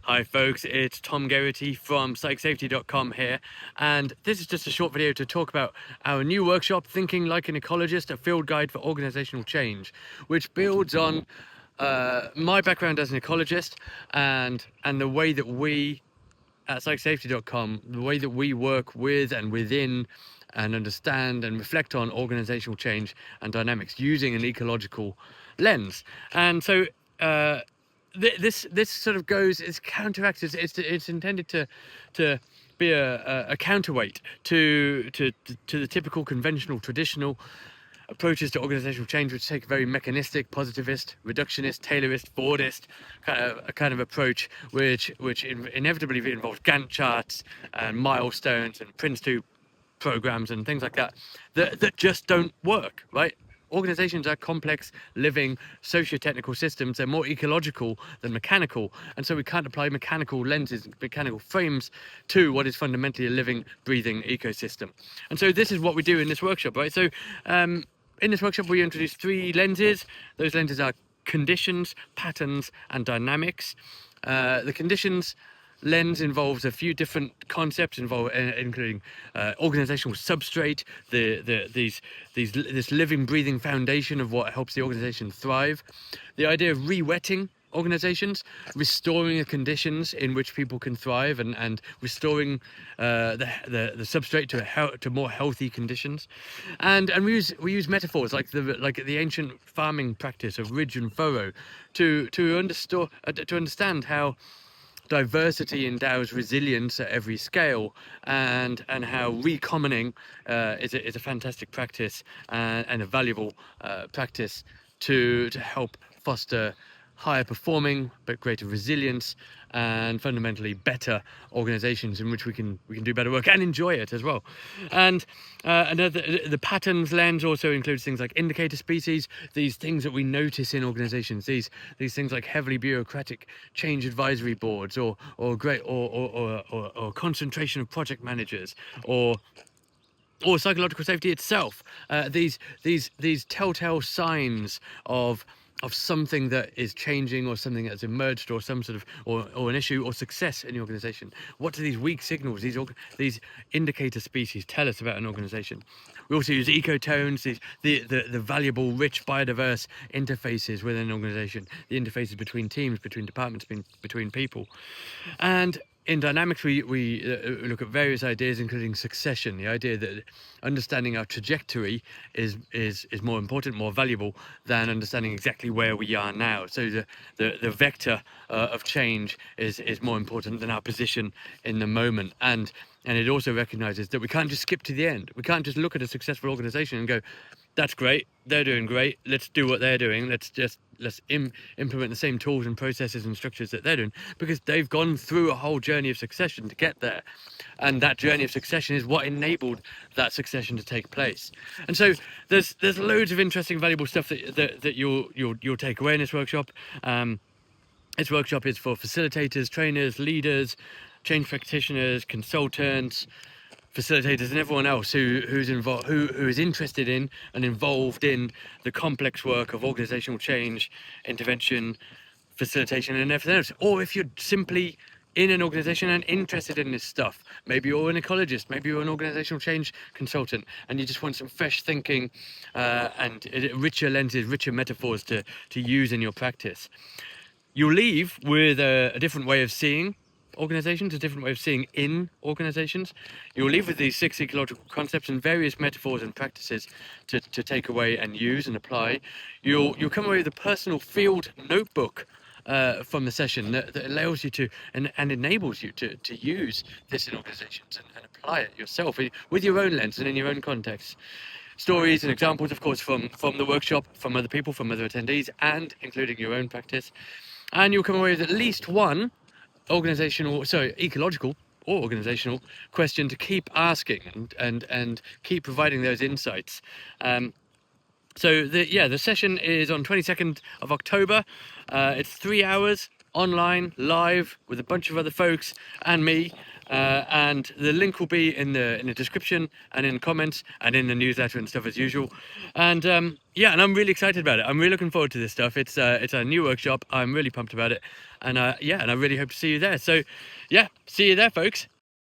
Hi folks, it's Tom Garrity from psychsafety.com here, and this is just a short video to talk about our new workshop, Thinking Like an Ecologist, a field guide for organizational change, which builds on my background as an ecologist and the way that we at psychsafety.com, the way that we work with and within and understand and reflect on organizational change and dynamics using an ecological lens. And so this sort of goes, it's counteracts, it's intended to be a counterweight to the typical conventional traditional approaches to organizational change, which take a very mechanistic, positivist, reductionist, Taylorist, Fordist kind of approach, which inevitably involves Gantt charts and milestones and Prince2 programs and things like that just don't work, right? Organizations are complex, living, socio-technical systems. They're more ecological than mechanical. And so we can't apply mechanical lenses, mechanical frames to what is fundamentally a living, breathing ecosystem. And so this is what we do in this workshop, right? So in this workshop, we introduce 3 lenses. Those lenses are conditions, patterns, and dynamics. The conditions lens involves a few different concepts, including organizational substrate, this living, breathing foundation of what helps the organization thrive. The idea of rewetting organizations, restoring the conditions in which people can thrive, and restoring the substrate to more healthy conditions. And we use metaphors like the ancient farming practice of ridge and furrow to understand how diversity endows resilience at every scale, and how recommoning is a fantastic practice and a valuable practice to help foster higher performing but greater resilience and fundamentally better organizations in which we can do better work and enjoy it as well. And the patterns lens also includes things like indicator species, these things that we notice in organizations, these things like heavily bureaucratic change advisory boards, or concentration of project managers, or psychological safety itself. These telltale signs of something that is changing, or something that's emerged, or some sort of or an issue or success in the organization. What do these weak signals, these indicator species, tell us about an organization? We also use ecotones, the valuable, rich, biodiverse interfaces within an organization, the interfaces between teams, between departments, between people. And in dynamics, we look at various ideas, including succession, the idea that understanding our trajectory is more important, more valuable than understanding exactly where we are now. So the vector of change is more important than our position in the moment. And it also recognizes that we can't just skip to the end. We can't just look at a successful organization and go, that's great, they're doing great, let's do what they're doing, let's implement the same tools and processes and structures that they're doing, because they've gone through a whole journey of succession to get there, and that journey of succession is what enabled that succession to take place. And so there's loads of interesting, valuable stuff that you'll take away in this workshop. This workshop is for facilitators, trainers, leaders, change practitioners, consultants, facilitators, and everyone else who's involved, who is interested in and involved in the complex work of organizational change, intervention, facilitation, and everything else. Or if you're simply in an organization and interested in this stuff, maybe you're an ecologist, maybe you're an organizational change consultant, and you just want some fresh thinking and richer lenses, richer metaphors to use in your practice. You'll leave with a different way of seeing organizations, a different way of seeing in organizations. You'll leave with these 6 ecological concepts and various metaphors and practices to take away and use and apply. You'll come away with a personal field notebook from the session that allows you to and enables you to use this in organizations and apply it yourself with your own lens and in your own context. Stories and examples, of course, from the workshop, from other people, from other attendees, and including your own practice. And you'll come away with at least one ecological or organizational question to keep asking and keep providing those insights. So the session is on 22nd of October. It's 3 hours. online, live, with a bunch of other folks and me. And the link will be in the description and in the comments and in the newsletter and stuff as usual. And yeah, and I'm really excited about it. I'm really looking forward to this stuff. It's a new workshop. I'm really pumped about it. And yeah, and I really hope to see you there. So yeah, see you there, folks.